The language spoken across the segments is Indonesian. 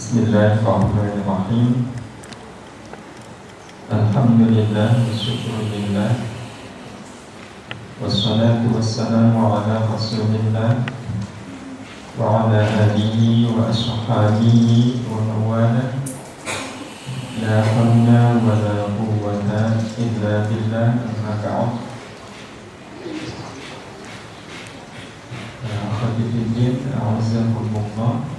Bismillahirrahmanirrahim. Alhamdulillah wa syukurillah. Wassalatu wassalamu ala rasulillah wa ala alihi wa ashabihi wa mawala. La hawla wa la quwwata illa billah, amma ba'd. Akhwati fiddin, a'azzakumullah.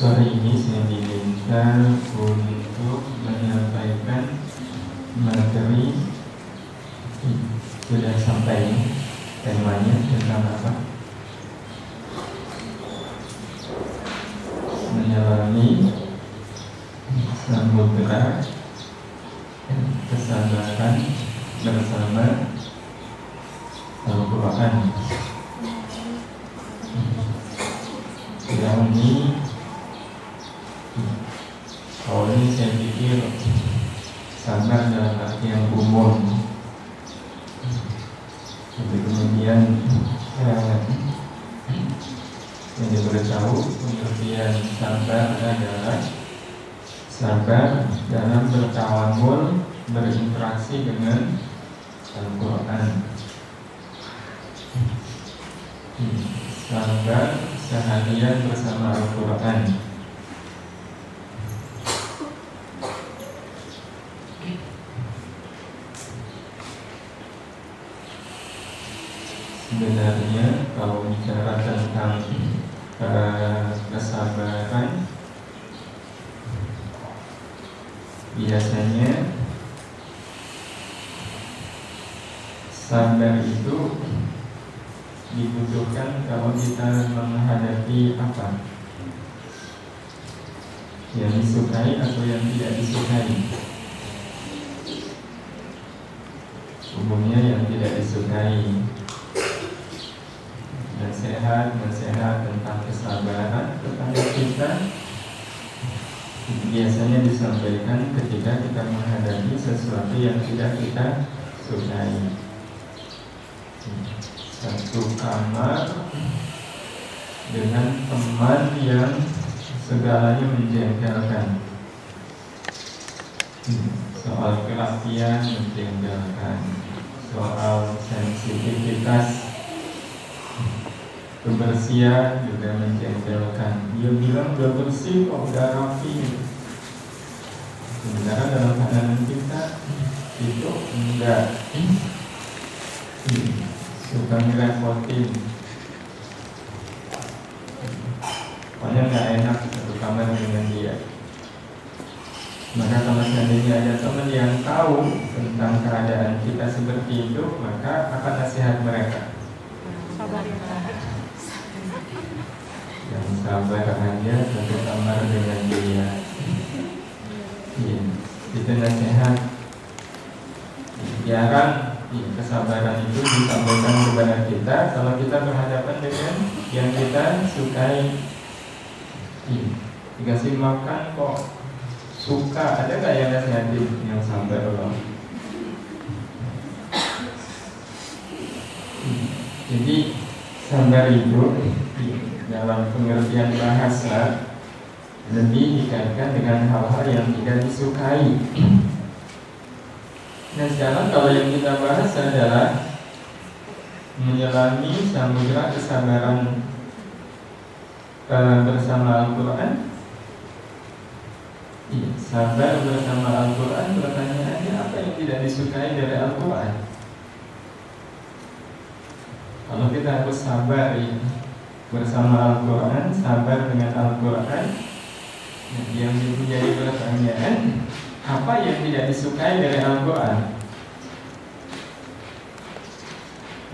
Sore ini saya diminta untuk menyampaikan materi. Sudah sampai temanya tentang apa? Menyelami samudera kesabaran bersama Al-Quran. Yang ini awalnya saya pikir sabar dalam arti yang umum, tapi kemudian saya diberitahu pengertian sabar adalah sabar dalam bertawamul, berinteraksi dengan Al-Quran. Sabar seharian bersama Al-Quran. Sebenarnya kalau bicara tentang kesabaran, biasanya sabar itu dibutuhkan kalau kita menghadapi apa yang disukai atau yang tidak disukai. Umumnya yang tidak disukai. Nasihat tentang kesabaran kepada kita biasanya disampaikan ketika kita menghadapi sesuatu yang tidak kita sukai. Satu kamar dengan teman yang segalanya menjengkelkan, soal kerapian menjengkelkan, soal sensitivitas kebersihan juga menjengkelkan. Dia bilang udah bersih kok, udah rapi. Sebenarnya dalam pandangan kita itu enggak, suka ngerepotin. Pokoknya enggak enak satu kamar dengan dia. Maka kalau seandainya ada teman yang tahu tentang keadaan kita seperti itu, maka apa nasihat mereka? Sabar ya. Yang sabar aja satu kamar dengan dia. Itu nasihat. Jarang kesabaran itu disampaikan kepada kita kalau kita berhadapan dengan yang kita sukai. Dikasih makan kok suka, ada gak yang nasihatin yang sabar loh? Jadi sabar itu dalam pengertian bahasa lebih dikaitkan dengan hal-hal yang tidak disukai. Nah sekarang kalau yang kita bahas adalah menyelami samudera kesabaran bersama Al-Quran. Sabar bersama Al-Quran, pertanyaannya apa yang tidak disukai dari Al-Quran? Kalau kita harus sabar bersama Al-Quran, sabar dengan Al-Quran, yang menjadi pertanyaan, apa yang tidak disukai dari Al-Quran?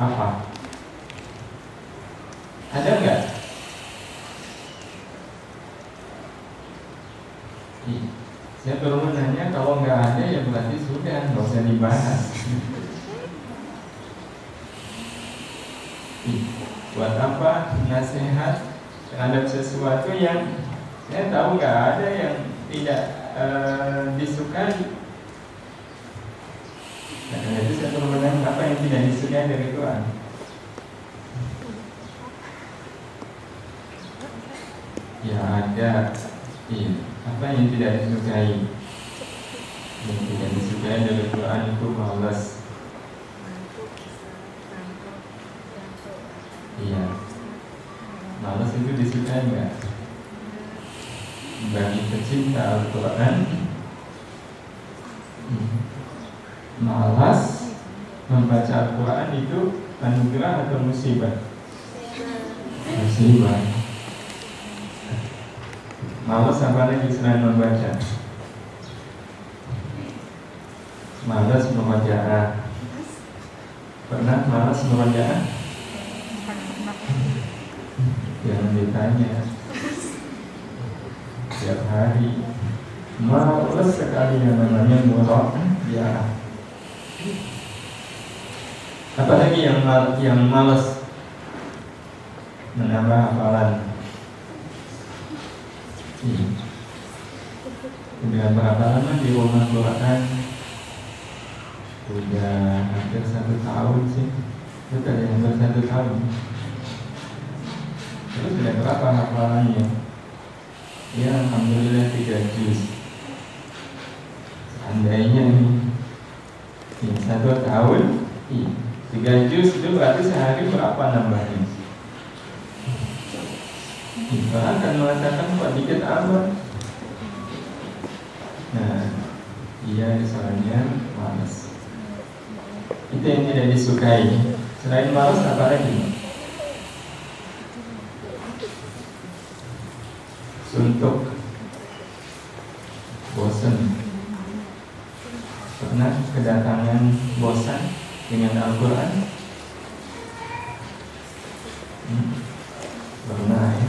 Apa? Ada nggak? Saya baru menanya, kalau nggak ada ya berarti sudah, nggak usah dibahas. Buat apa nasihat terhadap sesuatu yang saya tahu nggak ada yang tidak disukai? Karena itu saya perlu menanya apa yang tidak disukai dari Quran. Ya ada. Iya. Apa yang tidak disukai? Yang tidak disukai dari Quran itu malas. Iya. Malas itu disukai enggak? Bagi pecinta Al-Quran, malas membaca Al-Quran itu anugerah atau musibah? Musibah. Malas apa lagi selain membaca? Malas memujaah. Pernah malas memujaah? Jangan ditanya. Setiap hari malas sekali yang namanya murojaah. Apalagi yang malas menambah hafalan. Dengan berapa lama di rumah Quran? Sudah hampir 1 tahun sih. Sudah hampir 1 tahun. Terus sudah berapa hafalannya? Ya alhamdulillah 3 juz. Seandainya ini 1 tahun 3 juz itu berarti sehari berapa nambahnya? Kita akan mengatakan kok dikit amat. Nah, dia misalnya malas. Itu yang tidak disukai. Selain malas apa lagi? Suntuk, bosan. Pernah kedatangan bosan dengan Al-Quran? Pernah ya?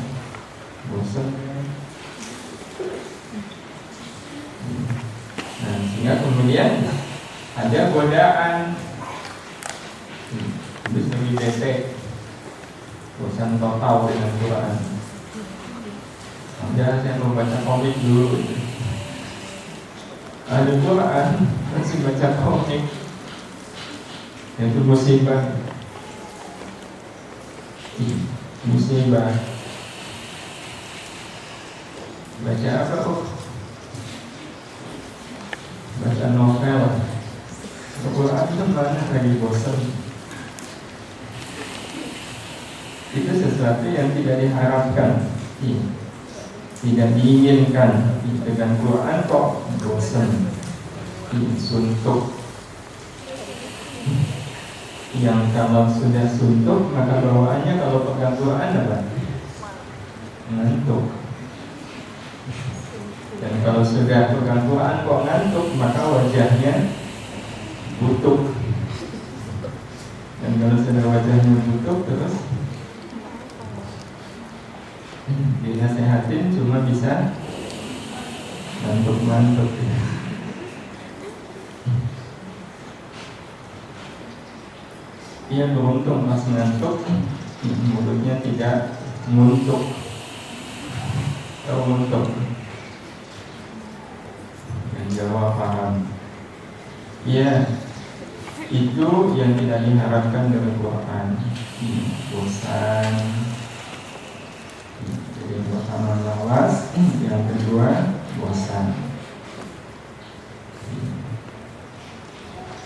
Bosan. Nah, sehingga kemudian ada godaan. Terus lebih bete, bosan total dengan Quran. Udah saya mau baca komik dulu. Ada Quran, masih baca komik. Itu musibah. Musibah. Baca apa kok? Baca novel. Quran itu mana lagi bosan. Itu sesuatu yang tidak diharapkan, tidak diinginkan. Dengan Quran kok bosan, suntuk. Yang kalau sudah suntuk maka bawaannya kalau pegang Quran apa? Ngantuk. Dan kalau sudah pegang Quran kok ngantuk maka wajahnya butuh. Dan kalau sudah wajahnya butuh terus dinasehatin cuma bisa ngantuk-ngantuk. Ia beruntung pas ngantuk, mulutnya tidak nguntuk atau nguntuk. Dan jawab paham. Iya, itu yang tidak diharapkan dari Quran. Bosan. Jadi yang pertama malas, yang kedua bosan.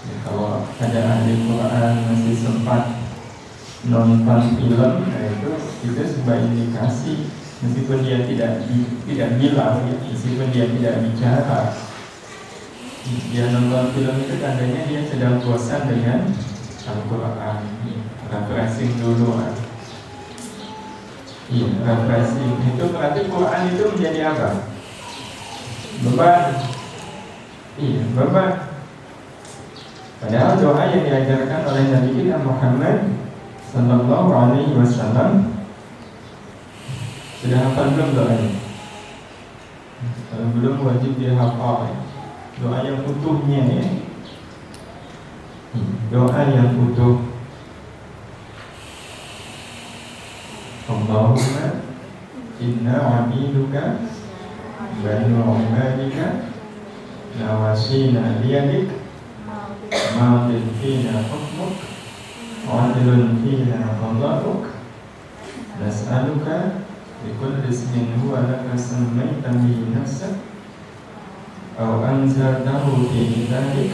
Ya, kalau ada ahli Quran masih sempat nonton film, itu sebuah indikasi, meskipun dia tidak bilang, ya, meskipun dia tidak bicara, dia nonton film itu tandanya dia sedang bosan dengan Al-Quran. Refreshing dulu. Iya, refreshing itu berarti Quran itu menjadi apa? Beban. Iya, beban. Padahal doa yang diajarkan oleh Nabi kita Muhammad Sallallahu Alaihi Wasallam, sudah hafal belum doanya? Kalau belum wajib dihafal. Doa yang utuhnya ya. Doa yang utuh. Allahumma inna abiduka banu umadika nawasina liyadik ma'adil fina hukmuk wa'adilun fina qada'uk nas'aluka بكل اسم هو لك سميت به نفسك أو أنزلته في كتابك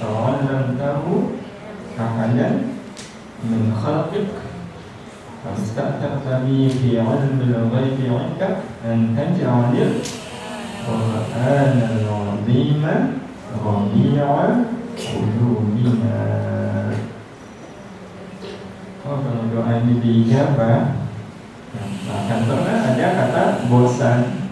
أو علمته أحدا من خلقك أو استأثرت به في علم الغيب عندك أن تجعل القرآن العظيم ربيع قلوبنا. Oh, kalau doa ini diijabah, akan pernah ada kata bosan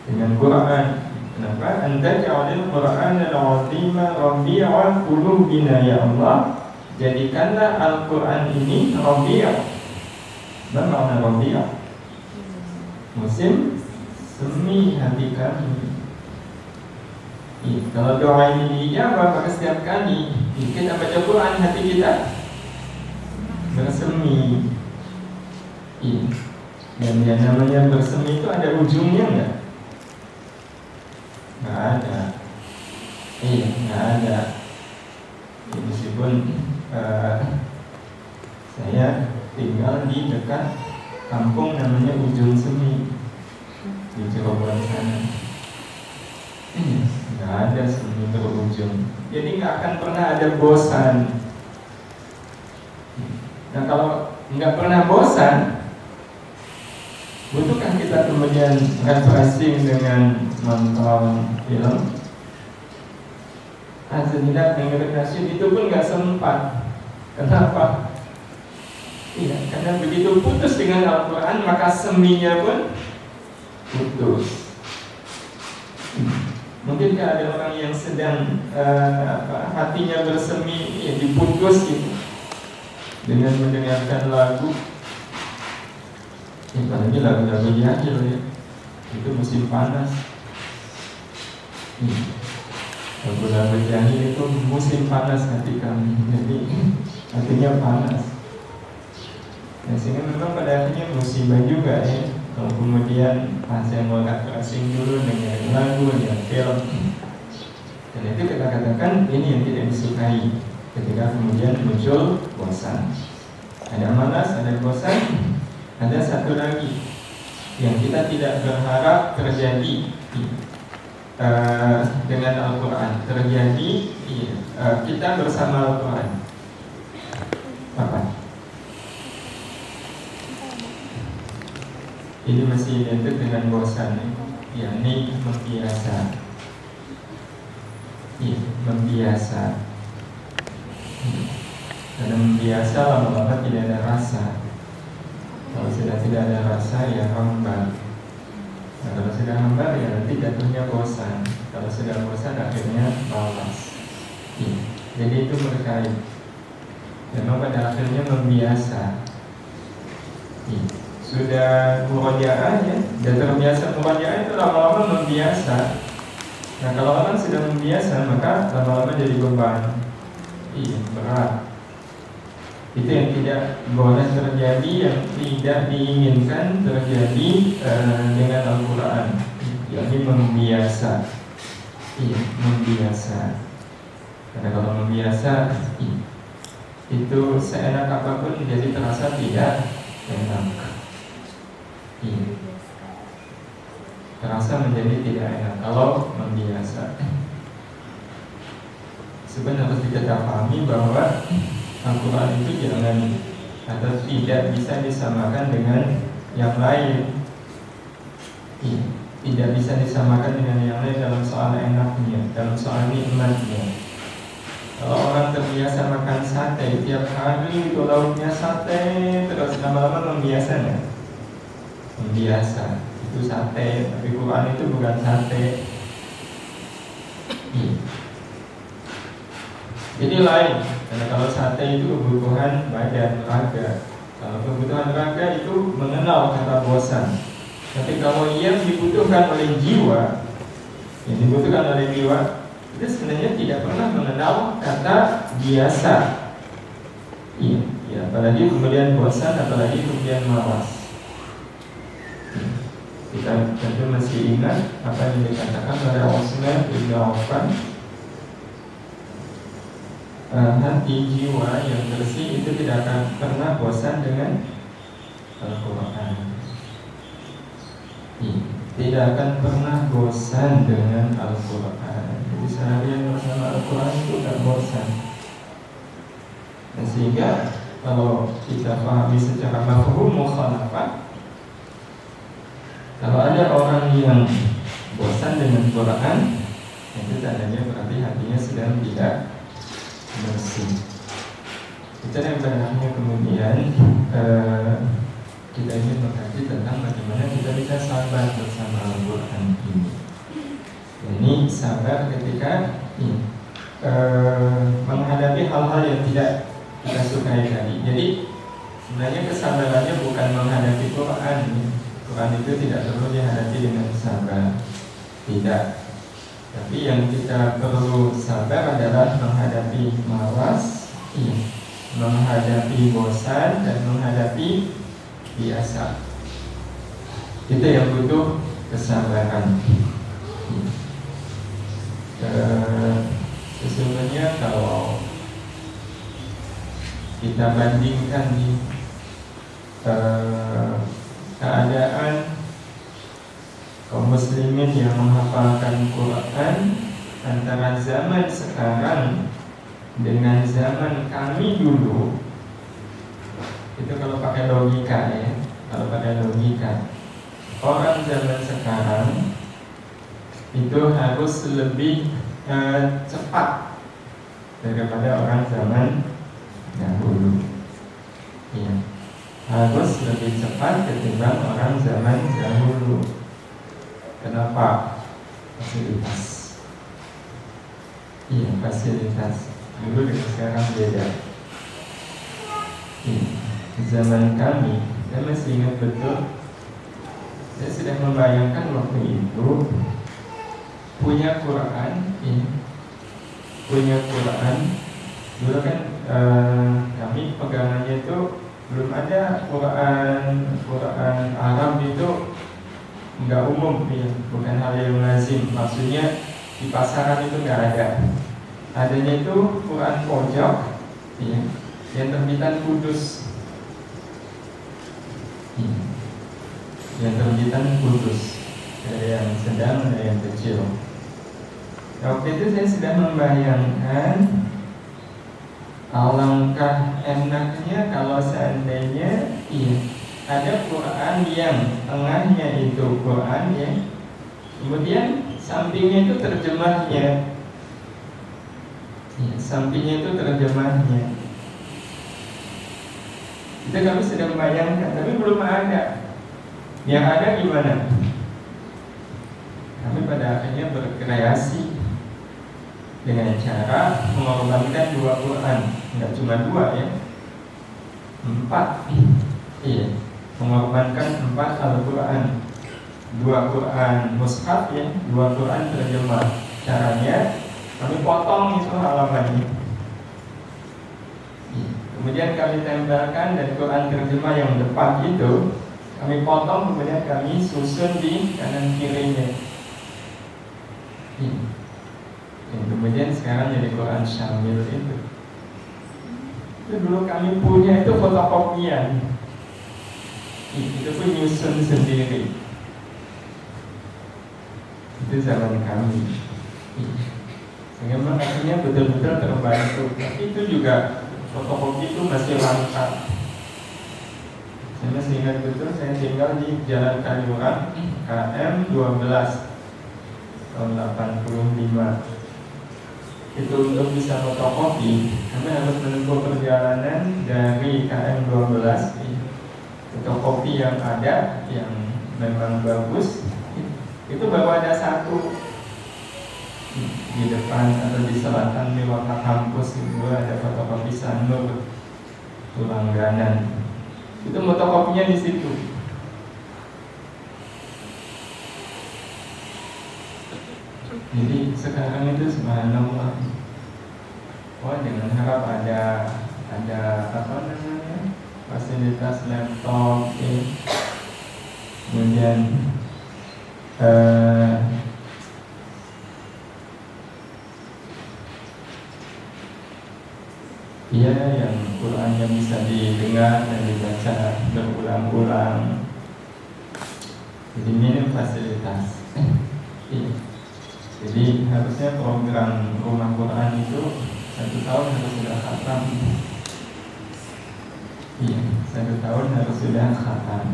dengan Quran. Kenapa? Anta ja'alil Quran al-azima rabi'a qulubina ya Allah. Jadikanlah Al-Quran ini rabi'. Apa makna rabi'? Musim semi hati kami. Kalau doa ini diijabah, maka setiap kali kita baca Quran, hati kita bersemi. Dan yang namanya bersemi itu ada ujungnya enggak? Enggak ada. Enggak ada. Meskipun saya tinggal di dekat kampung namanya Ujung Semi di Cirebon sana. Enggak ada semi berujung. Jadi enggak akan pernah ada bosan. Nah, kalau enggak pernah bosan, butuhkah kita kemudian refreshing dengan nonton film? Tidak, dengerin nasyid itu pun gak sempat. Kenapa? Karena begitu putus dengan Al-Quran, maka seminya pun putus. Mungkinkah ada orang yang sedang hatinya bersemi, diputus gitu, dengan mendengarkan lagu? Apalagi lagu-lagu jahil ya, itu musim panas. Lagu-lagu jahil itu musim panas hati kami. Jadi hatinya panas. Nah, sehingga memang pada akhirnya musibah juga ya, kalau kemudian saya mau refreshing dulu dengan lagu, dengan film. Dan itu kita katakan ini yang tidak disukai. Ketika kemudian muncul bosan, ada malas, ada bosan. Ada satu lagi yang kita tidak berharap terjadi dengan Al-Quran. Terjadi kita bersama Al-Quran. Apa? Ini masih identik dengan bosan, yakni membiasa. Membiasa. Karena membiasa lama-lama tidak ada rasa. Kalau sudah tidak ada rasa, ya hambar. Nah, kalau sudah hambar, ya nanti jatuhnya bosan. Kalau sudah bosan, akhirnya malas. Jadi itu berkait. Memang pada akhirnya membiasa. Sudah murojaah ya, sudah terbiasa murojaah, itu lama-lama membiasa. Nah, kalau orang sudah membiasa, maka lama-lama jadi beban. Berat. Itu yang tidak boleh terjadi, yang tidak diinginkan terjadi dengan Al-Quran, yakni membiasa. Membiasa. Karena kalau membiasa itu seenak apapun jadi terasa tidak enak. Terasa menjadi tidak enak kalau membiasa. Sebenarnya harus kita pahami bahwa Al-Quran itu jangan atau tidak bisa disamakan dengan yang lain. Tidak bisa disamakan dengan yang lain dalam soal enaknya, dalam soal nikmatnya. Kalau orang terbiasa makan sate tiap hari, itu lauknya sate, terus lama-lama membiasanya. Membiasa, itu sate, tapi Quran itu bukan sate. Jadi lain. Karena kalau sate itu kebutuhan badan, raga. Kalau kebutuhan raga itu mengenal kata bosan. Tapi kalau yang dibutuhkan oleh jiwa, itu sebenarnya tidak pernah mengenal kata biasa. Apalagi kemudian bosan, apalagi kemudian malas. Kita tentu masih ingat apa yang dikatakan oleh Utsman bin Affan. Hati jiwa yang bersih itu tidak akan pernah bosan dengan Al-Quran. tidak akan pernah bosan dengan Al-Quran. Jadi seharian bersama Al-Quran itu tidak bosan. Dan sehingga kalau kita pahami secara mafhum mukhalafah, kalau ada orang yang bosan dengan Quran, itu tandanya berarti hatinya sedang tidak bersih. Itu yang benarnya kemudian kita ingin mengkaji tentang bagaimana kita bisa sabar bersama Al-Quran ini. Ini sabar ketika menghadapi hal-hal yang tidak kita sukai tadi. Jadi sebenarnya kesabarannya bukan menghadapi Quran. Quran itu tidak perlu dihadapi dengan sabar, tidak. Tapi yang kita perlu sabar adalah menghadapi malas, menghadapi bosan, dan menghadapi biasa. Itu yang butuh kesabaran. Sesungguhnya kalau kita bandingkan di keadaan kaum muslimin yang menghafalkan Quran antara zaman sekarang dengan zaman kami dulu, itu kalau pakai logika ya, orang zaman sekarang itu harus lebih cepat daripada orang zaman dahulu. Iya, harus lebih cepat ketimbang orang zaman dahulu. Kenapa? Fasilitas. Iya, fasilitas. Dulu dengan sekarang beda. Zaman kami, saya masih ingat betul. Saya sudah membayangkan waktu itu punya Quran, punya Quran. Dulu kan kami pegangannya itu belum ada Quran Arab itu nggak umum, bukan hal yang lazim. Maksudnya di pasaran itu nggak ada. Adanya itu Quran pojok, yang terbitan Kudus, yang terbitan Kudus. Ada yang sedang, ada yang kecil. Waktu itu saya sudah membayangkan alangkah enaknya kalau seandainya ada Quran yang tengahnya itu Quran ya, kemudian sampingnya itu terjemahnya, sampingnya itu terjemahnya. Itu kami sudah membayangkan, tapi belum ada. Yang ada gimana? Kami pada akhirnya berkreasi dengan cara mengorbankan 2 Quran, nggak cuma 2 ya, 4. Mengorbankan 4 Al-Quran, 2 Quran mushaf ya, 2 Quran terjemah. Caranya kami potong itu halamannya, kemudian kami tempelkan, dan Quran terjemah yang depan itu kami potong, kemudian kami susun di kanan kirinya. Kemudian sekarang jadi Quran Syamil itu dulu kami punya itu fotokopian, itu pun nyusun sendiri. Itu zaman kami. Sehingga akhirnya betul-betul terbantu. Tapi itu juga fotokopi itu masih langka. Saya masih ingat betul, saya tinggal di Jalan Kaliurang KM 12 tahun 85. Itu untuk bisa fotokopi kami harus menempuh perjalanan dari KM 12. Fotokopi yang ada yang memang bagus itu baru ada 1 di depan atau di selatan di kota kampus. Itu ada fotokopi Sanur Tulangganan, itu fotokopinya di situ. Jadi sekarang itu subhanallah. Dengan harap ada apa namanya, fasilitas laptop, kemudian yang Qurannya bisa didengar dan dibaca berulang-ulang. Jadi minim fasilitas. Iya. Jadi harusnya program rumah Quran itu 1 tahun harus sudah khatam. Iya, 1 tahun harus sudah khatam.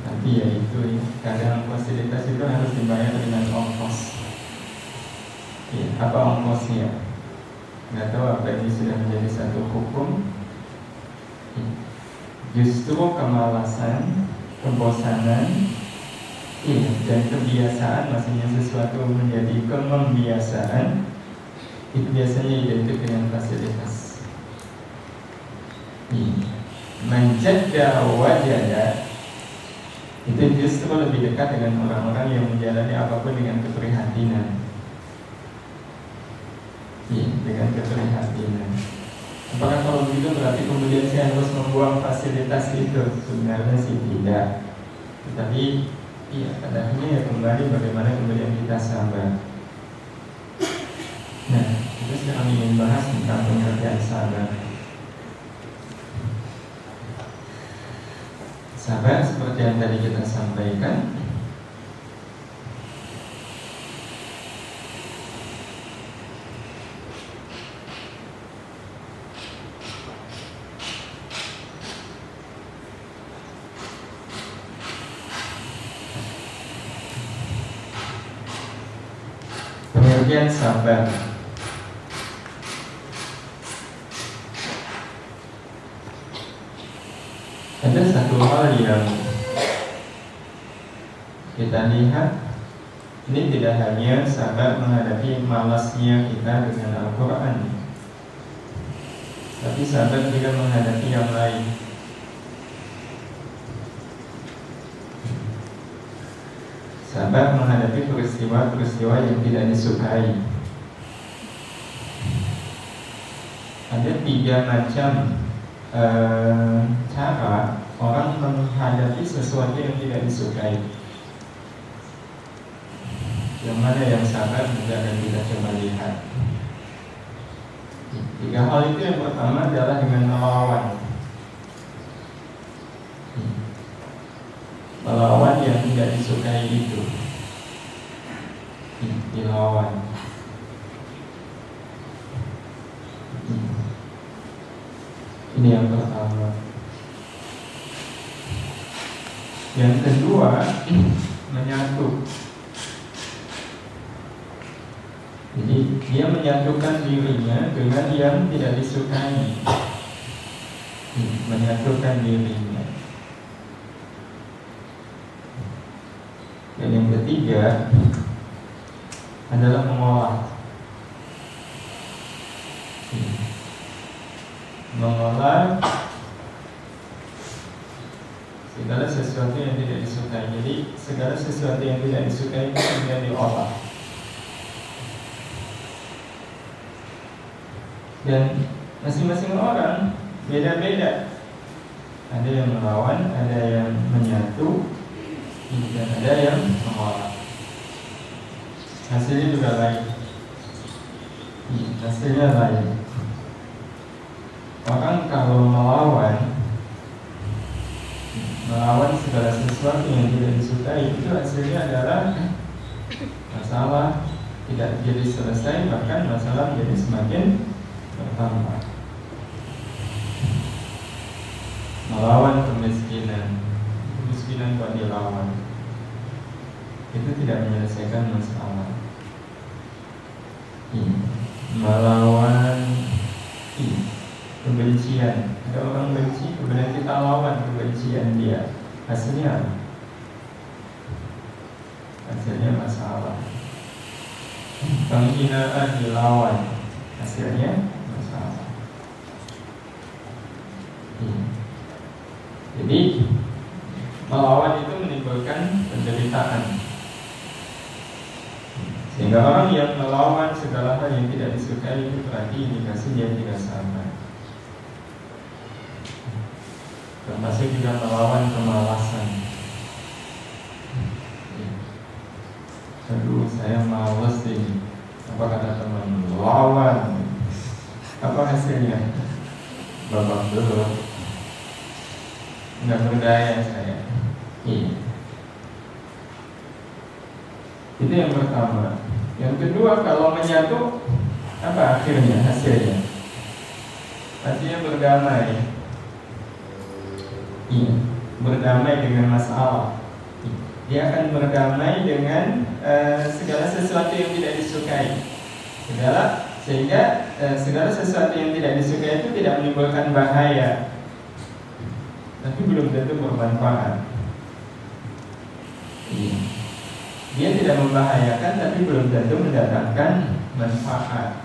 Tapi ya itu ya, kadang fasilitas itu harus dibayar dengan ongkos. Iya, apa ongkosnya? Nggak tahu apa ini sudah menjadi satu hukum. Justru kemalasan, kebosanan, iya, dan kebiasaan, maksudnya sesuatu menjadi kemembiasaan, itu biasanya identik dengan fasilitas. Menjadi wajada itu justru lebih dekat dengan orang-orang yang menjalani apapun dengan keprihatinan. Iya, dengan keprihatinan. Apakah kalau begitu berarti kemudian saya harus membuang fasilitas itu? Sebenarnya sih tidak. Tetapi iya, pada akhirnya ya kembali bagaimana kemudian kita sabar. Nah, kita sekarang ingin bahas tentang pengertian sabar. Sabar seperti yang tadi kita sampaikan, pengertian sabar. Ada satu hal yang kita lihat, ini tidak hanya sabar menghadapi malasnya kita dengan Al-Quran, tapi sabar juga menghadapi yang lain. Sabar menghadapi peristiwa-peristiwa yang tidak disukai. Ada 3 macam cara orang menghadapi sesuatu yang tidak disukai. Yang mana yang sabar juga akan kita coba lihat. 3 hal itu, yang pertama adalah dengan melawan. Melawan yang tidak disukai itu, dilawan. Ini yang pertama. Yang kedua, menyatu. Jadi dia menyatukan dirinya dengan yang tidak disukai. Menyatukan dirinya. Dan yang ketiga adalah mengolah. Mengolah segala sesuatu yang tidak disukai. Jadi segala sesuatu yang tidak disukai itu kemudian diolah. Dan masing-masing orang beda-beda. Ada yang melawan, ada yang menyatu, dan ada yang mengolah. Hasilnya juga lain. Hasilnya lain. Orang kalau melawan segala sesuatu yang tidak disukai, itu hasilnya adalah masalah tidak jadi selesai, bahkan masalah jadi semakin bertambah. Melawan kemiskinan kok dilawan, itu tidak menyelesaikan masalah. Melawan kebencian, ada orang benci, kemudian kita lawan kebencian dia, hasilnya apa? Hasilnya masalah. Penghinaan dilawan, hasilnya masalah. Jadi melawan itu menimbulkan penderitaan. Sehingga orang yang melawan segala hal yang tidak disukai itu berarti indikasi dia tidak sabar. Termasuk juga melawan kemalasan. Aduh, saya malas ini. Apa kata teman? Lawan. Apa hasilnya? Babak belur. Nggak berdaya saya. Iya. Itu yang pertama. Yang kedua, kalau menyatu, apa akhirnya, hasilnya? Hasilnya berdamai. Iya, berdamai dengan masalah. Dia akan berdamai dengan segala sesuatu yang tidak disukai. Sehingga segala sesuatu yang tidak disukai itu tidak menimbulkan bahaya, tapi belum tentu bermanfaat. Iya. Dia tidak membahayakan, tapi belum tentu mendatangkan manfaat.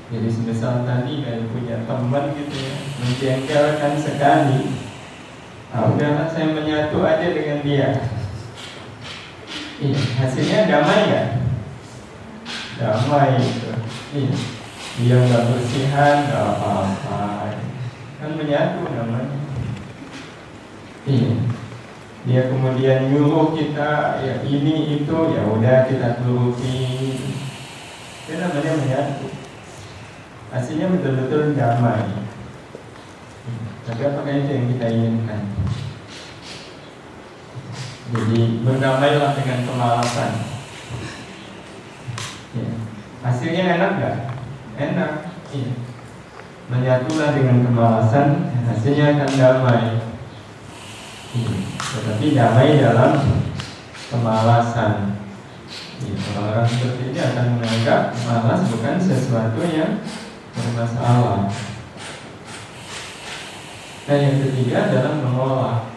Jadi semisal tadi kayak punya teman gitu ya, menjengkelkan sekali, udahlah saya menyatu aja dengan dia. Iya, hasilnya damai nggak? Damai gitu. Iya, dia nggak bersihan, nggak apa-apa, kan menyatu namanya. Iya, dia kemudian nyuruh kita ya ini itu, ya udah kita turuti. Itu namanya menyatu. Hasilnya betul-betul damai. Tapi apakah itu yang kita inginkan? Jadi berdamailah dengan kemalasan. Ya. Hasilnya enak gak? Enak. Iya. Menyatulah dengan kemalasan, hasilnya akan damai. Iya. Tetapi damai dalam kemalasan. Iya. Orang-orang seperti ini akan menganggap malas bukan sesuatu yang bermasalah. Dan yang ketiga adalah mengolah.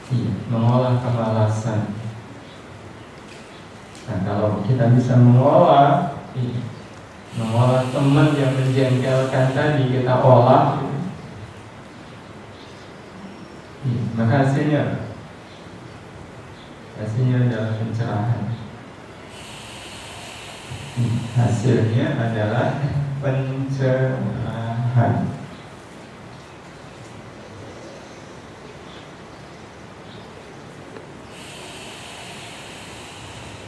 Iya, mengolah kemalasan. Nah, kalau kita bisa mengolah, mengolah teman yang menjengkelkan tadi, kita olah, maka hasilnya adalah pencerahan. Hasilnya adalah pencerahan.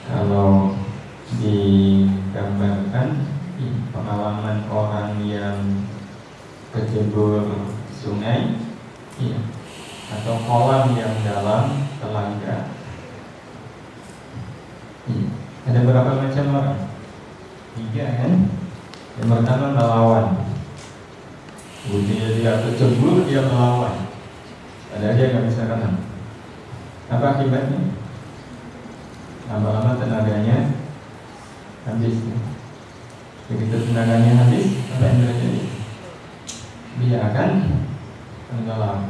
Kalau digambarkan pengalaman orang yang kecebur sungai, atau kolam yang dalam telaga. Ada berapa macam orang? 3 kan? Yang pertama melawan. Dia kecebur, dia melawan. Padahal dia nggak bisa renang. Apa akibatnya? Lama-lama tenaganya habis. Begitu tenaganya habis, apa yang terjadi? Dia akan tenggelam.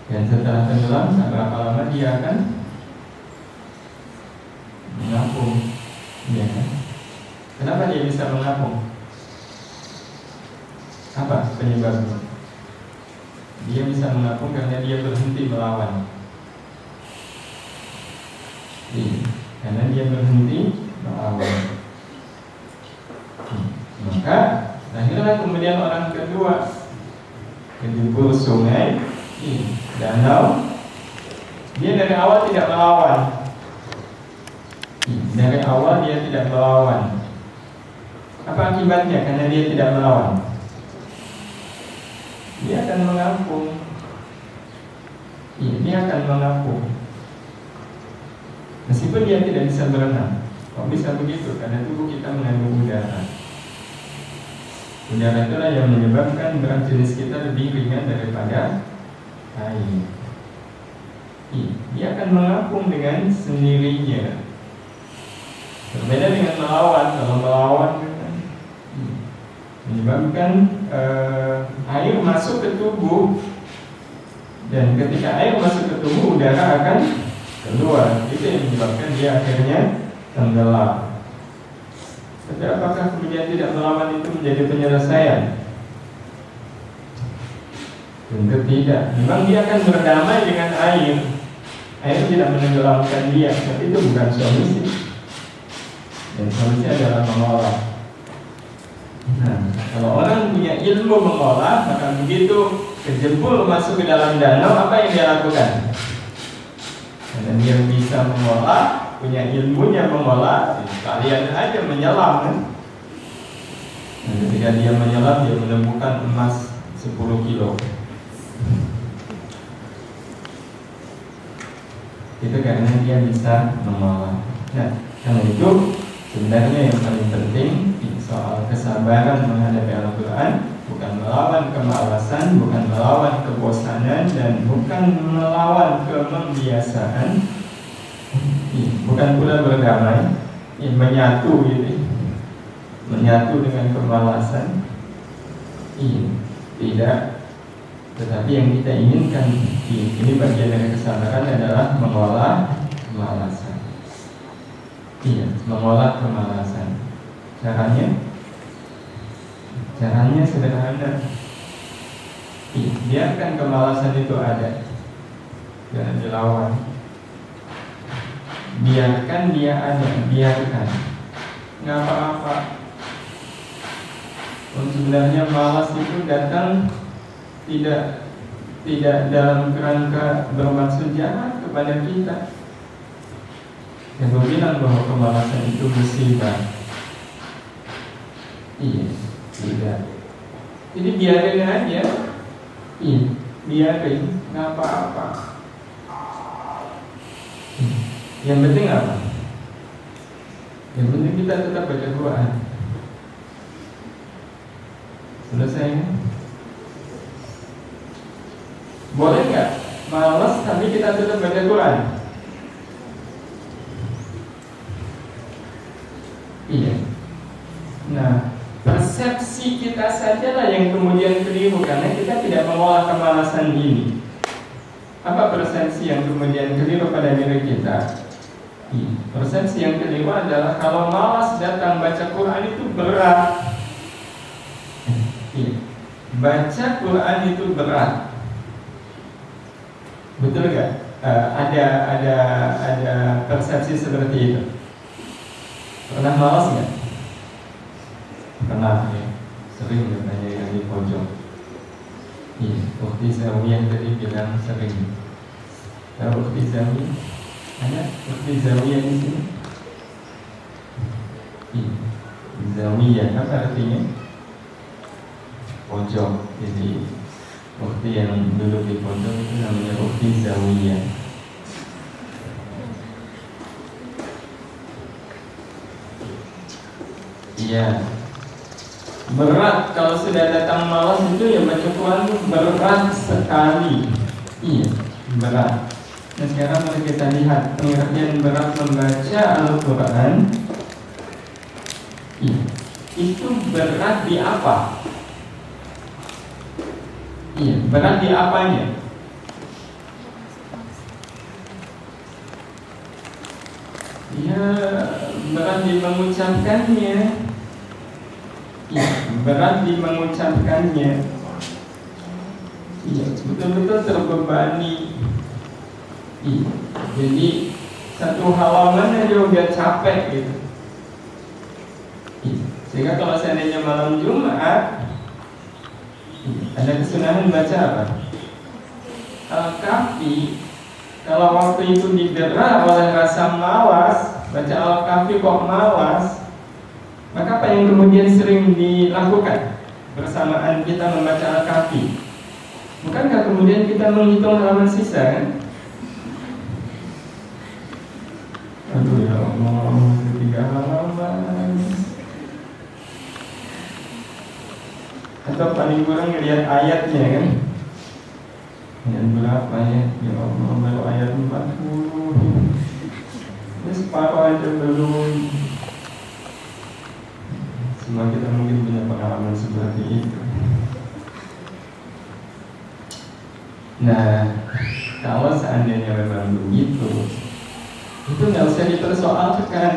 Dan setelah tenggelam, berapa lama dia akan mengapung? Ya kan? Kenapa dia bisa mengapung? Apa penyebabnya? Dia bisa mengapung karena dia berhenti melawan. Karena dia berhenti melawan. Maka lahirlah kemudian orang kedua, kecebur sungai, danau. Dia dari awal tidak melawan. Dari awal dia tidak melawan. Apa akibatnya? Karena dia tidak melawan, dia akan mengapung. Dia akan mengapung. Meskipun dia tidak bisa berenang. Kok bisa begitu? Karena tubuh kita mengandung udara. Udara itulah yang menyebabkan berat jenis kita lebih ringan daripada air. Dia akan mengapung dengan sendirinya. Berbeda dengan melawan. Kalau melawan menyebabkan air masuk ke tubuh, dan ketika air masuk ke tubuh, udara akan keluar. Itu yang menyebabkan dia akhirnya tenggelam. Tapi apakah kemudian tidak melawan itu menjadi penyelesaian? Tentu tidak. Memang dia akan berdamai dengan air. Air tidak menenggelamkan dia, tapi itu bukan solusi. Dan solusi adalah mengolah. Nah, kalau orang punya ilmu mengolah, maka begitu kejebur masuk ke dalam danau, apa yang dia lakukan? Dan dia bisa mengolah, punya ilmunya mengolah, kalian aja menyelam kan? Dan ketika dia menyelam, dia menemukan emas 10 kilo. Itu karena dia bisa mengolah. Nah, karena itu sebenarnya yang paling penting soal kesabaran menghadapi Al-Quran bukan melawan kemalasan, bukan melawan kebosanan, dan bukan melawan kembiasaan, bukan pula berdamai, menyatu gitu, menyatu dengan kemalasan. Tidak. Tetapi yang kita inginkan, ini bagian dari kesabaran, adalah mengolah kemalasan. Mengolah kemalasan. Caranya sederhana. Biarkan kemalasan itu ada, jangan dilawan. Biarkan dia ada, biarkan. Nggak apa-apa. Sebenarnya malas itu datang tidak dalam kerangka bermaksud jahat kepada kita. Yang gue bilang bahwa kemalasan itu musibah. Tidak. Jadi biarin aja. Biarin, nggak apa-apa. Yang penting apa? Yang penting kita tetap baca Quran. Selesai. Boleh nggak malas tapi kita tetap baca Quran? Nah, persepsi kita sajalah yang kemudian keliru, karena kita tidak mengolah kemalasan ini. Apa persepsi yang kemudian keliru pada diri kita? Persepsi yang keliru adalah kalau malas datang baca Quran itu berat. Baca Quran itu berat. Betul nggak? Ada persepsi seperti itu. Pernah malas nggak? Pernah ya. Sering katanya yang di pojok. Ukti Zawiyah tadi bilang sering. Tahu Ukti Zawiyah? Ada Ukti Zawiyah di sini? Zawiyah apa artinya? Pojok. Jadi ukti yang duduk di pojok itu namanya ukti Zawiyah. Berat kalau sudah datang malas itu ya baca Quran itu berat sekali. Berat. Nah sekarang mari kita lihat pengertian berat membaca Al-Quran. Itu berat di apa? Berat di apanya? Berat di mengucapkannya. Berat di mengucapkannya. Betul-betul terbebani. Jadi satu halaman aja udah capek gitu. Sehingga kalau seandainya malam Jumat ada kesunahan baca apa? Al-Kahfi. Kalau waktu itu didera oleh rasa malas, baca Al-Kahfi kok malas, maka apa yang kemudian sering dilakukan bersamaan kita membaca Al-Kahfi? Bukankah kemudian kita menghitung halaman sisa kan? Aduh ya Allah, 3 halaman. Atau paling kurang ngelihat ayatnya kan? Ayat berapa ya? Ya Allah, baru ayat 40. Ini separuh aja belum. Semua kita mungkin punya pengalaman seperti itu. Nah, kalau seandainya memang begitu, itu nggak usah dipersoalkan.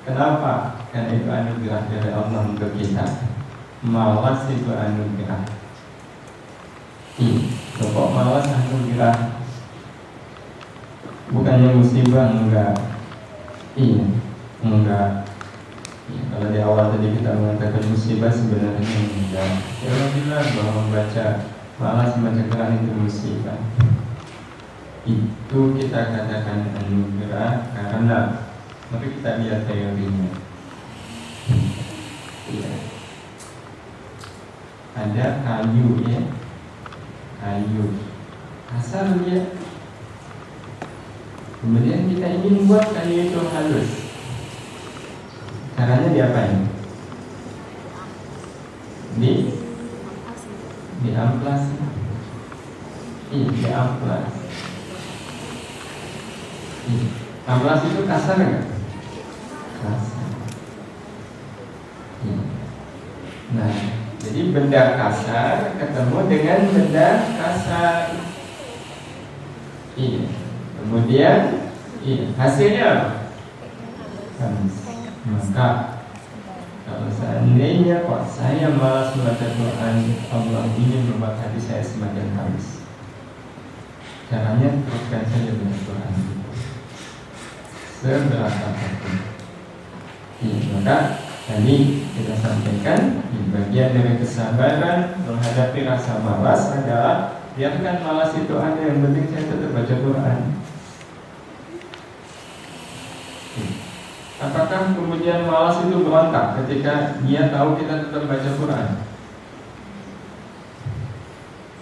Kenapa? Karena itu anugerah dari Allah untuk kita. Malas itu anugerah. Kok malas anugerah? Bukannya musibah, enggak. Enggak. Kalau di awal tadi kita mengatakan musibah, sebenarnya enggak. Jangan bilang bahwa membaca malas membaca Quran itu musibah. Itu kita katakan anugerah karena, mari kita lihat teorinya. ada kayu ya, kayu kasar dia. Kemudian kita ingin buat kayu itu halus. Caranya diapain? Di amplas. Di amplas. Amplas itu kasar nggak? Kasar. Nah, jadi benda kasar ketemu dengan benda kasar. Kemudian hasilnya apa? Maka kalau seandainya kok saya malas membaca Quran, Allah ingin membuat hati saya semakin halus. Caranya teruskan saja dengan Quran seberat apapun. Maka tadi kita sampaikan bagian dari kesabaran menghadapi rasa malas adalah biarkan malas itu ada, yang penting saya tetap baca Quran. Apakah kemudian malas itu berontak ketika dia tahu kita tetap baca Quran?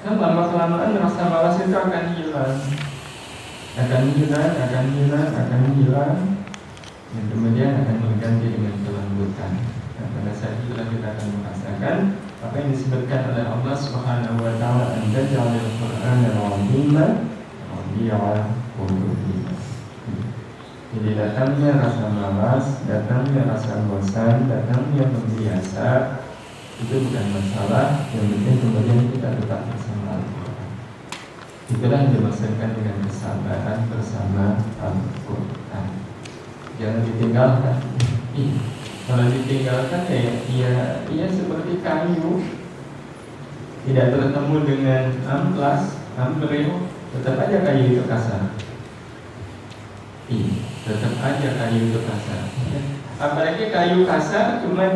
Kan lama-kelamaan rasa malas itu akan hilang. Dan kemudian akan berganti dengan kelembutan. Dan pada saat itulah kita akan merasakan apa yang disebutkan oleh Allah Subhanahu wa taala, "Anta ja'alul Qur'ana al-'azima rabi'a qulubina." Jadi datangnya rasa malas, datangnya rasa bosan, datangnya terbiasa, itu bukan masalah. Yang penting kemudian kita tetap bersama Al-Quran. Itulah yang dimaksudkan dengan kesabaran bersama Al-Quran. Jangan ditinggalkan. Kalau ditinggalkan ya seperti kayu, tidak bertemu dengan amplas, ambril, tetap aja kayu itu kasar. Tetap aja kayu itu kasar. Apalagi kayu kasar cuma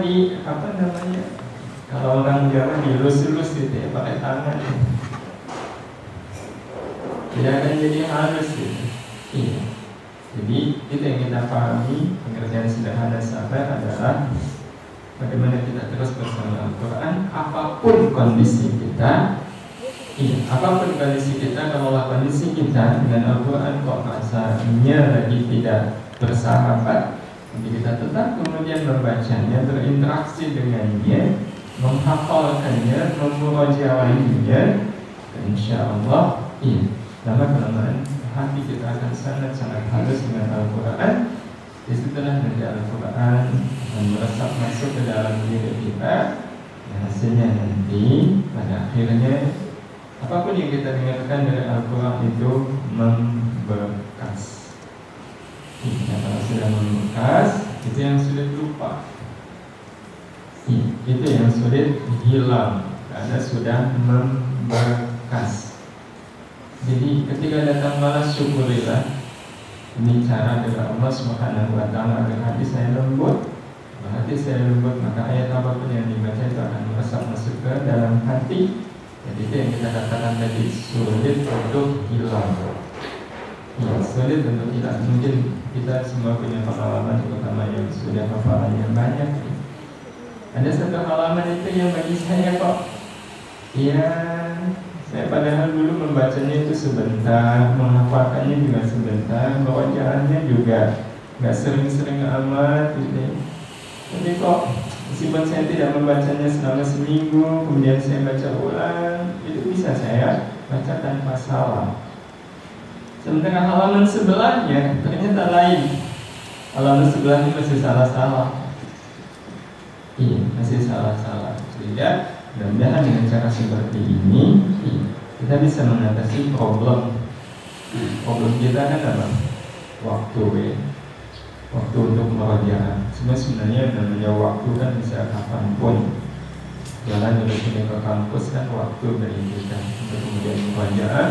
kalau orang Jawa dilus-lus gitu ya, pakai tangan. Tidak akan jadi halus gitu. Jadi itu yang kita pahami. Pengertian sederhana sabar adalah bagaimana kita terus bersama Al-Quran apapun kondisi kita. Apapun kondisi kita, kalau kondisi kita dengan Al-Quran kok rasanya lagi tidak bersahabat, jadi kita tetap kemudian membacanya, berinteraksi dengannya, menghafalkannya, memurajaahnya, insya Allah lama-kelamaan hati kita akan sangat-sangat halus dengan Al-Quran. Disitulah nanti Al-Quran meresap masuk ke dalam diri kita. Hasilnya nanti pada akhirnya apapun yang kita dengarkan dari Al-Quran itu membekas. Kalau sudah membekas, itu yang sulit lupa. Itu yang sulit hilang karena sudah membekas. Jadi ketika datang malas, syukurilah. Ini cara dari Allah Subhanahu wa taala agar hati saya lembut. Kalau hati saya lembut, maka ayat apapun yang dibaca itu akan meresap masuk ke dalam hati. Jadi itu yang kita katakan tadi, sulit untuk hilang. Sulit untuk hilang. Mungkin kita semua punya pengalaman, terutama yang sudah hafalannya banyak. Ada satu halaman itu yang bagi saya kok, saya padahal dulu membacanya itu sebentar, menghafalkannya juga sebentar, bacaannya juga nggak sering-sering amat gitu. Tapi kok meskipun saya tidak membacanya selama seminggu, kemudian saya baca ulang, itu bisa saya baca tanpa salah. Sementara halaman sebelahnya ternyata lain. Halaman sebelahnya masih salah-salah. Masih salah-salah. Sehingga mudah-mudahan dengan cara seperti ini kita bisa mengatasi problem. Problem kita kan apa? Waktu waktu untuk merajaah. Sebenarnya namanya waktu kan bisa kapanpun. Jalan dari sini ke kampus kan waktu bagi kita untuk kemudian merajaah.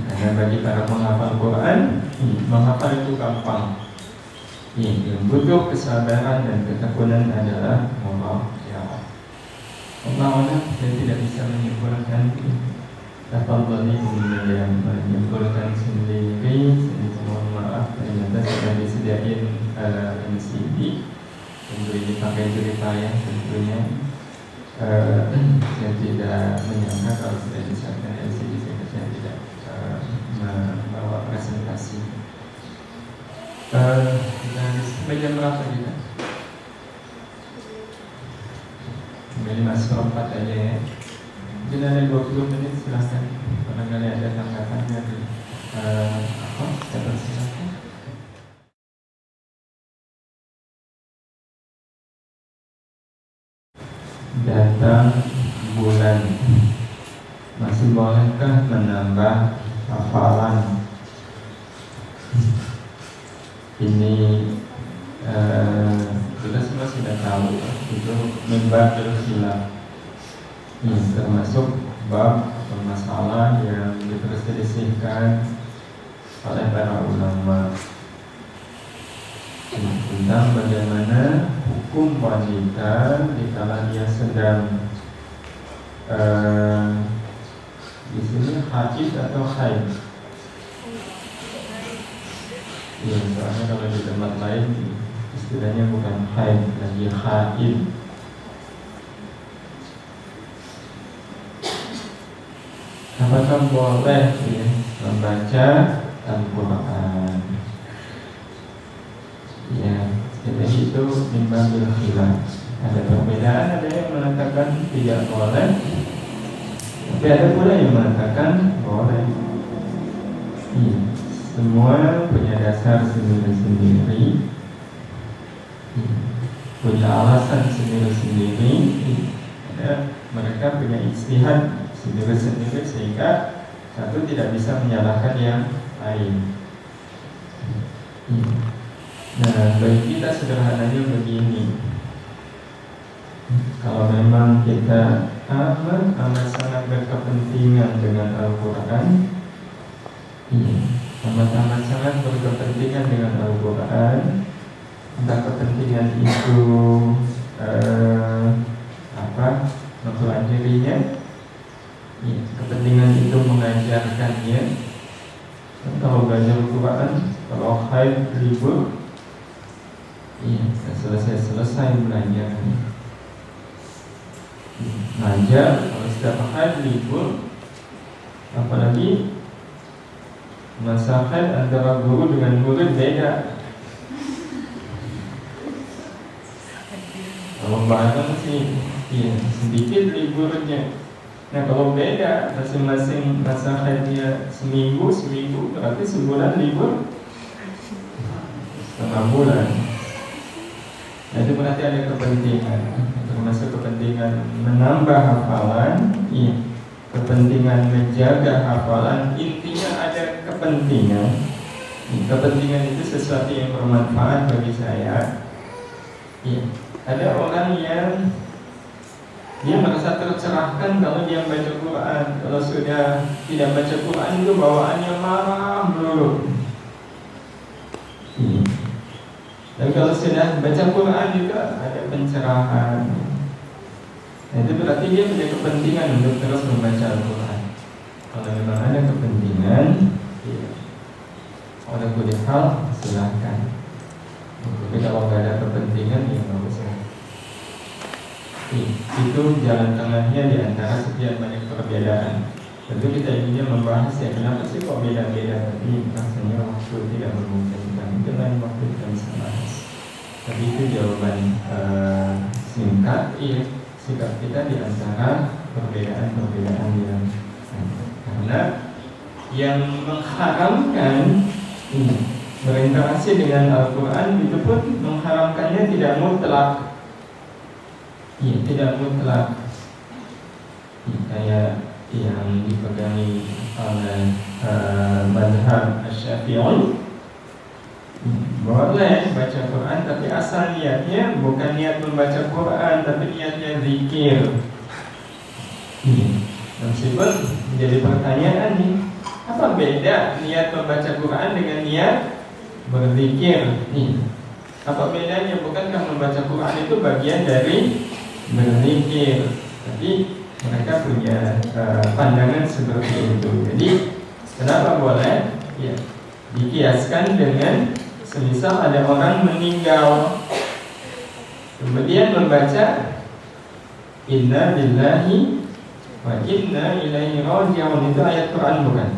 Karena bagi para penghafal Quran, menghafal itu gampang. Yang butuh kesabaran dan ketekunan adalah merajaah. Allah saya tidak bisa menyimpulkan Tafadhali yang menyimpulkan sendiri. Saya mohon maaf, ternyata sudah disediain MCD. Tentu ini pakai cerita ya tentunya. saya tidak menyangka kalau sudah disahkan LCD saya tidak membawa presentasi. Meja berapa kita? Kembali masuk 4 aja ya. Mungkin ada 20 menit, silahkan. Barangkali ada tanggapannya di saya persilakan. Datang bulan, masih bolehkah menambah hafalan? Ini kita semua sudah tahu itu mimbar khilaf. Ini termasuk bab masalah yang diperselisihkan oleh para ulama tentang bagaimana hukum wanita dikala dia sedang di sini haid atau haid. Ya, soalnya kalau di tempat lain istilahnya bukan haid, lagi haid. Apakah boleh ya, membaca Al-Quran? Ya, jadi itu mimbar khilaf. Ada perbedaan, ada yang mengatakan tidak boleh, tapi ada pula yang mengatakan boleh. Ya, semua punya dasar sendiri-sendiri, punya alasan sendiri-sendiri. Mereka punya ijtihad sendiri-sendiri sehingga satu tidak bisa menyalahkan yang lain. Nah, bagi kita sederhananya begini. Kalau memang kita amat sangat berkepentingan dengan Al-Quran, amat sangat berkepentingan dengan Al-Quran, entah kepentingan itu mempelajarinya, kepentingan itu mengajarkannya. Kalau belajar Al-Quran, kalau haid libur, selesai belajarnya. Ngajar kalau setiap haid libur, apalagi masa haid antara guru dengan murid beda. Kalau bareng sih sedikit liburnya. Nah kalau beda, masing-masing masa haidnya seminggu, berarti sebulan libur setengah bulan. Nah itu berarti ada kepentingan, termasuk kepentingan menambah hafalan, kepentingan menjaga hafalan. Intinya ada kepentingan. Kepentingan itu sesuatu yang bermanfaat bagi saya. Ada orang yang dia merasa tercerahkan kalau dia baca Quran. Kalau sudah tidak baca Quran itu bawaannya marah melulu. Dan kalau sudah baca Quran juga ada pencerahan. Nah, itu berarti dia punya kepentingan untuk terus membaca Al-Quran. Kalau memang ada kepentingan, oleh kulit hal silahkan. Tapi kalau nggak ada kepentingan, ya nggak usah. Itu jalan tengahnya di antara sekian banyak perbedaan. Tentu kita inginnya membahas ya kenapa sih kok beda-beda, tapi rasanya waktu tidak memungkinkan. Mungkin lain waktu kita bisa bahas. Tapi itu jawaban singkat. Sikap kita di antara perbedaan-perbedaan yang karena yang mengharamkan berinteraksi dengan Al-Quran itu pun mengharamkannya tidak mutlak. Tidak mutlak. Kayak yang dipegangi oleh mazhab Asy-Syafi'i, boleh baca Quran tapi asal niatnya bukan niat membaca Quran, tapi niatnya zikir. Meskipun menjadi pertanyaan nih, apa beda niat membaca Quran dengan niat berzikir? Apa bedanya? Bukankah membaca Quran itu bagian dari berzikir? Tapi mereka punya pandangan seperti itu. Jadi kenapa boleh? Dikiaskan dengan semisal ada orang meninggal, kemudian membaca Inna lillahi Wa inna ilaihi raji'un itu ayat Quran bukan?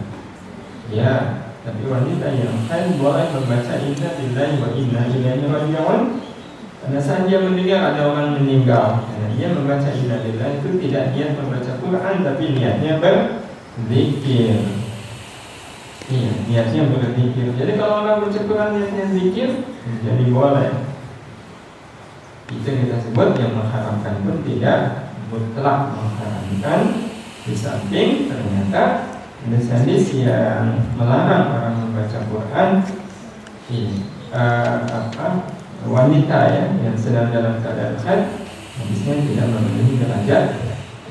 Ya, tapi wanita yang haid boleh membaca inna lillahi wa inna ilaihi raji'un. Pada saat dia mendengar ada orang meninggal, dia membaca inna lillahi itu tidak niat membaca Quran, tapi niatnya berzikir. Iya, niatnya berzikir. Jadi kalau orang baca Quran niatnya zikir, jadi boleh. Itu kita sebut yang mengharamkan pun tidak mutlak mengharamkan. Di samping ternyata ada hadis yang melarang orang membaca Quran wanita ya yang sedang dalam keadaan haid, hadisnya tidak memenuhi derajat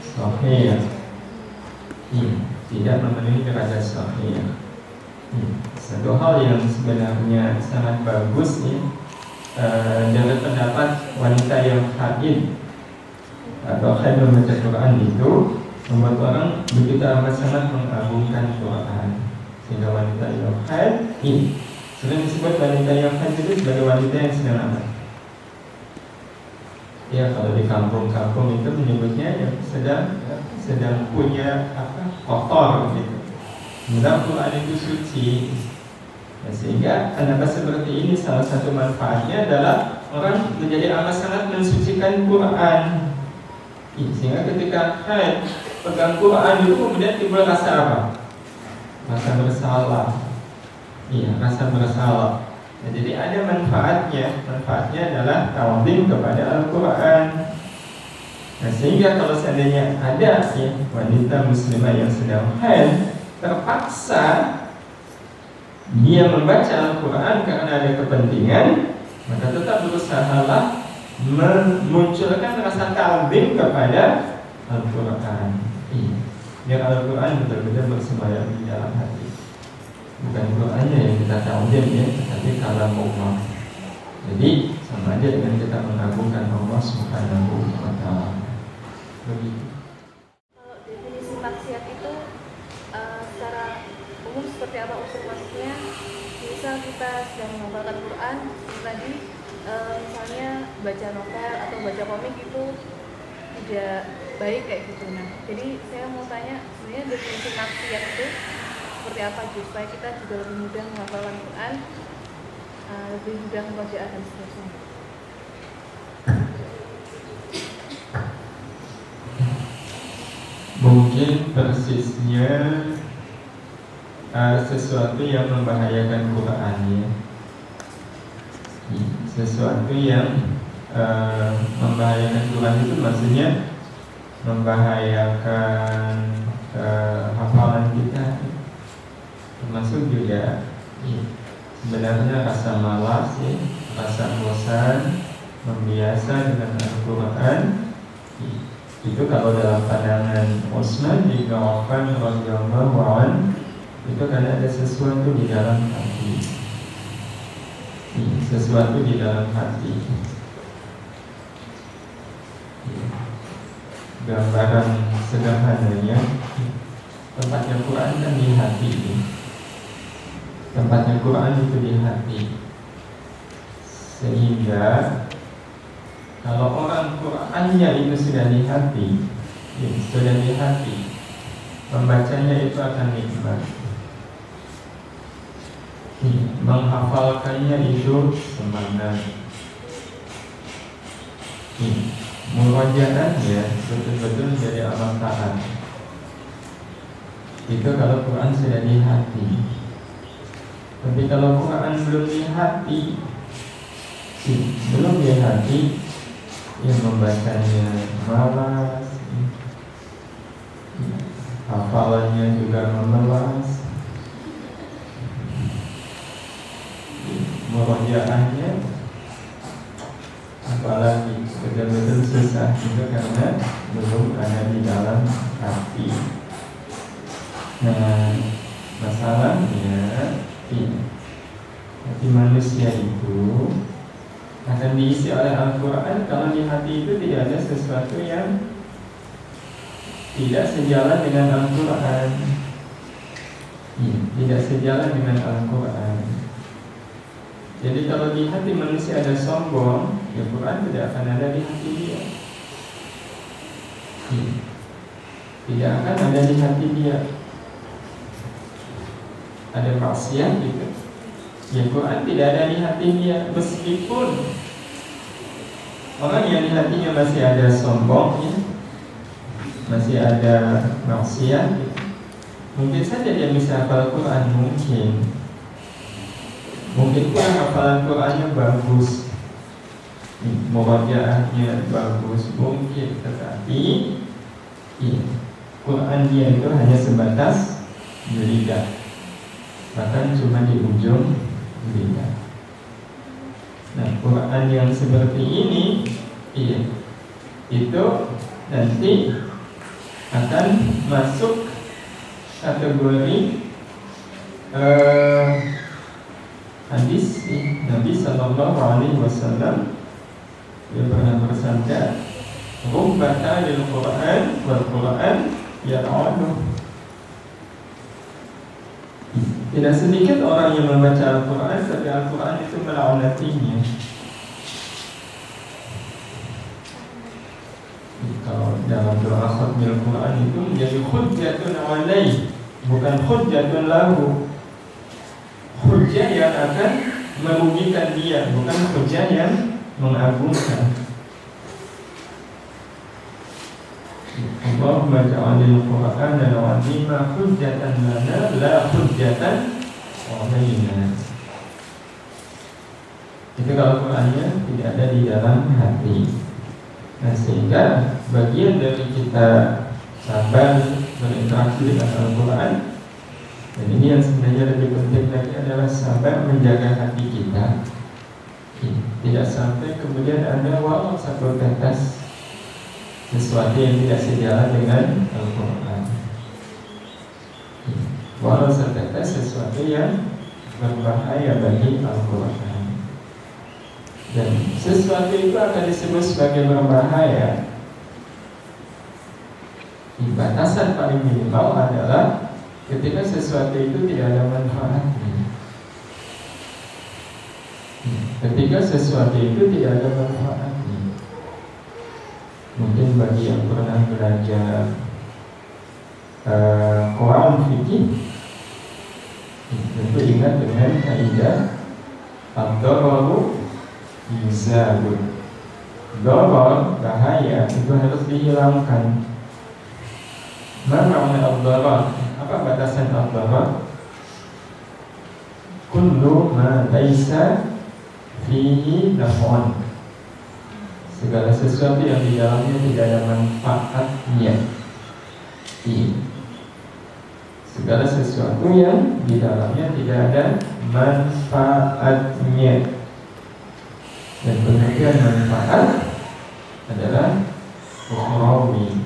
sahih. Tidak memenuhi derajat sahih. Satu hal yang sebenarnya sangat bagus ya, dari pendapat wanita yang haid atau haid membaca Quran itu membuat orang begitu amat sangat mengagungkan Quran, sehingga wanita yang haid ini sering disebut wanita yang haid itu sebagai wanita yang sedang apa? Ya kalau di kampung-kampung itu menyebutnya yang sedang punya kotor gitu. Mudah Quran itu suci. Ya, sehingga kenapa seperti ini salah satu manfaatnya adalah orang menjadi amat sangat mensucikan Quran. Sehingga ketika haid pegang Quran itu kemudian timbul rasa apa? Rasa bersalah. Rasa bersalah. Nah, jadi ada manfaatnya. Manfaatnya adalah ta'zim kepada Al-Quran. Nah, sehingga kalau seandainya ada wanita muslimah yang sedang haid terpaksa dia membaca Al-Quran karena ada kepentingan, maka tetap berusahalah memunculkan rasa ta'zim kepada Al-Quran. Biar Al-Quran betul-betul bersemayam di dalam hati. Bukan Qurannya yang kita ta'zim ya, tapi kalam Allah. Jadi sama aja dengan kita mengagungkan Allah Subhanahu wa ta'ala. Begitu. Kalau definisi maksiat itu secara umum seperti apa usul maksudnya? Misal kita sedang menghafalkan Quran, tadi misalnya baca novel atau baca komik itu tidak baik kayak gitu. Nah, jadi saya mau tanya sebenarnya definisi maksiat itu seperti apa supaya kita juga lebih mudah menghafalkan Quran, lebih mudah membaca dan seterusnya. Mungkin persisnya sesuatu yang membahayakan Quran ya. Sesuatu yang membahayakan Quran itu maksudnya membahayakan hafalan kita, termasuk juga sebenarnya rasa malas ya, rasa bosan, membiasa dengan Al-Quran. Itu kalau dalam pandangan Utsman bin Affan radhiyallahu anhu itu karena ada sesuatu di dalam hati. Sesuatu di dalam hati. Gambaran sederhananya, tempatnya Quran kan di hati. Tempatnya Quran itu di hati. Sehingga kalau orang Qurannya itu sudah di hati, membacanya itu akan nikmat. Menghafalkannya itu semangat. Murojaahnya betul-betul jadi amal taat. Itu kalau Quran sudah di hati. Tapi kalau Quran belum di hati, yang membacanya malas, hafalannya juga memelas, murojaahnya apalagi betul-betul susah itu karena belum ada di dalam hati. Nah, masalahnya hati manusia itu akan diisi oleh Al-Quran kalau di hati itu tidak ada sesuatu yang tidak sejalan dengan Al-Quran. Tidak sejalan dengan Al-Quran. Jadi kalau di hati manusia ada sombong, ya Quran tidak akan ada di hati dia. tidak akan ada di hati dia. Ada maksiat gitu, ya Quran tidak ada di hati dia. Meskipun orang yang di hatinya masih ada sombong ya, masih ada maksiat gitu, mungkin saja dia bisa hafal Quran, mungkin pula hafalan Qurannya bagus, murojaahnya bagus, mungkin, tetapi ya, Quran dia itu hanya sebatas di lidah, bahkan cuma di ujung lidah. Nah, Quran yang seperti ini iya, itu nanti akan masuk kategori hadis Nabi Sallallahu Alaihi Wasallam. Dia pernah bersabda, "Rubbata lil Quran wal Quran ya'aduh." Tidak sedikit orang yang membaca Al-Quran, tapi Al-Quran itu melaknatinya. Kalau dalam doa khatmil Quran itu menjadi hujjatun alaih, bukan hujjatun lahu. Hujjah yang akan merugikan dia, bukan hujjah yang mengagungkan. Allahumma ja'alil Qur'ana al-'azima hujjatan lana la hujjatan 'alaina. Itu kalau Qur'annya tidak ada di dalam hati. Nah, sehingga bagian dari kita sabar berinteraksi dengan Al-Quran, dan ini yang sebenarnya lebih penting lagi adalah sabar menjaga hati kita, tidak sampai kemudian ada walau satu tetes sesuatu yang tidak sejalan dengan Al-Quran, walau setetes sesuatu yang berbahaya bagi Al-Quran. Dan sesuatu itu akan disebut sebagai berbahaya. Batasan paling minimal adalah ketika sesuatu itu tidak ada manfaatnya. Ketika sesuatu itu tidak ada manfaatnya. Mungkin bagi yang pernah belajar Quran fikih, tentu ingat dengan kaidah ad-dararu yuzalun. Darar, bahaya, itu harus dihilangkan. Mana ad-darar? Apa batasan ad-darar? Kullu ma laisa fihi naf'un. Segala sesuatu yang di dalamnya tidak ada manfaatnya. Segala sesuatu yang di dalamnya tidak ada manfaatnya. Dan pengertian manfaat adalah ukhrawi.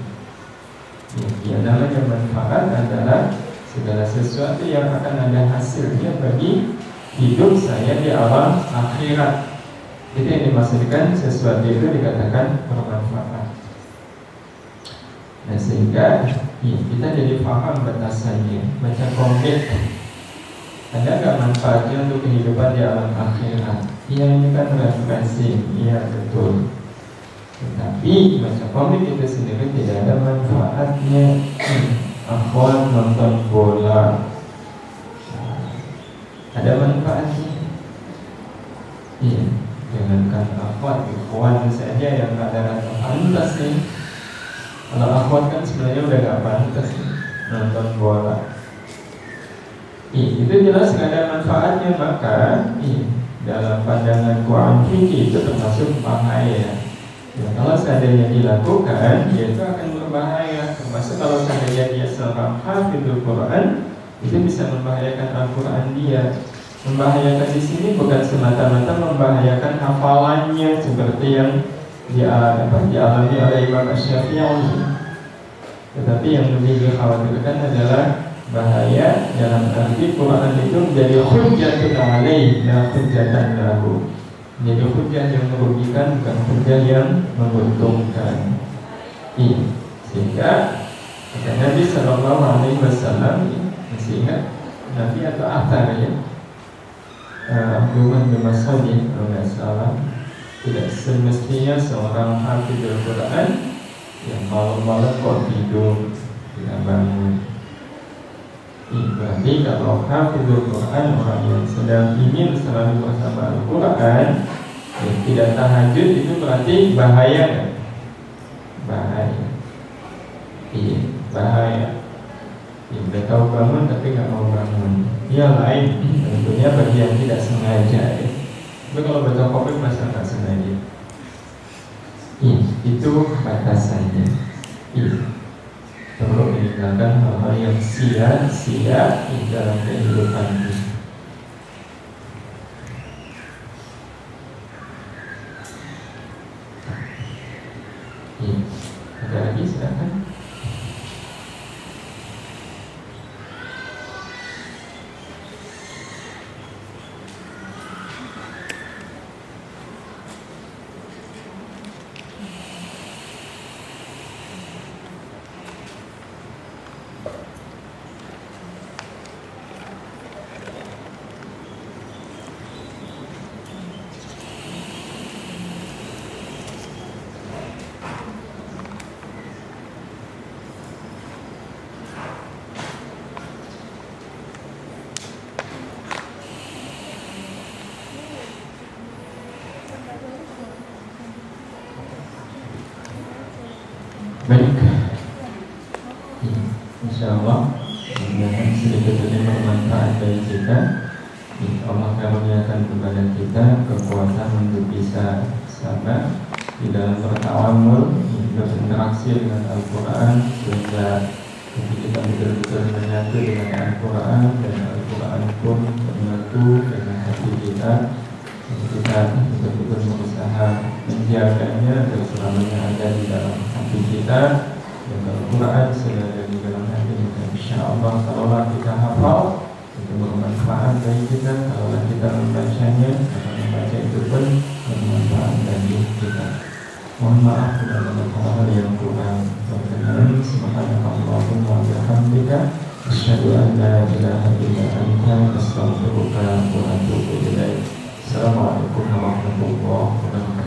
Yang namanya manfaat adalah segala sesuatu yang akan ada hasilnya bagi hidup saya di alam akhirat. Itu yang dimaksudkan sesuatu itu dikatakan bermanfaat. Nah, sehingga kita jadi paham batasannya. Baca komik, ada nggak manfaatnya untuk kehidupan di alam akhirat? Iya, ini kan referensi, iya betul. Tetapi baca komik itu sendiri tidak ada manfaatnya. Akhwat nonton bola, ada manfaatnya. Iya, jangankan akhwat, ikhwan saja yang nggak ada rasa pantas nih. Kalau akhwat kan sebenarnya udah nggak pantas nonton bola. Itu jelas nggak ada manfaatnya, maka dalam pandangan Quran fikih itu termasuk bahaya. Ya, kalau seandainya dilakukan, ya itu akan berbahaya. Termasuk kalau seandainya dia seorang hafidhul Quran, itu bisa membahayakan Al-Quran dia. Membahayakan di sini bukan semata-mata membahayakan hafalannya seperti yang dialami oleh Imam Asy-Syafi'i. Tetapi yang lebih dikhawatirkan adalah bahaya dalam arti Quran itu menjadi hujjatun alaih, la hujjatan lahu. Menjadi hujjah yang merugikan, bukan hujjah yang menguntungkan. Sehingga kata Nabi Sallallahu Alaihi Wasallam, masih ingat Nabi atau Athar ya, Abdullah bin Mas'ud kalau nggak salah, tidak semestinya seorang hafidhul Quran yang malam-malam kok tidur, tidak bangun. Berarti kalau hafizul Quran, orang yang sedang ingin selalu bersama Al-Quran, tidak tahajud, itu berarti bahaya kan? Bahaya. Iya, bahaya. Udah tahu bangun tapi nggak mau bangun. Ya lain, tentunya bagi yang tidak sengaja ya. Tapi kalau baca komik masa nggak sengaja? Itu batasannya. Perlu meninggalkan hal-hal yang sia-sia di dalam kehidupan ini. Ada lagi silakan. Baik, insya Allah mudah-mudahan sedikit ini bermanfaat bagi kita. Allah karuniakan kepada kita kekuatan untuk bisa sabar di dalam bertawamul, berinteraksi dengan Al-Quran, sehingga kita betul-betul menyatu dengan Al-Quran, dan Al-Quran pun menyatu dengan hati kita. Kita betul-betul berusaha menjaganya agar selamanya ada di dalam hati kita, dan Al-Quran sudah ada di dalam hati kita. Insya Allah kalaulah kita hafal, itu bermanfaat bagi kita. Kalaulah kita membacanya, karena membaca itu pun bermanfaat bagi kita. Mohon maaf dalam hal yang kurang berkenan. Subhanallahumma wa bihamdika, asyhadu an la ilaha illa anta, astaghfiruka wa atubu ilaik. Assalamualaikum warahmatullahi wabarakatuh.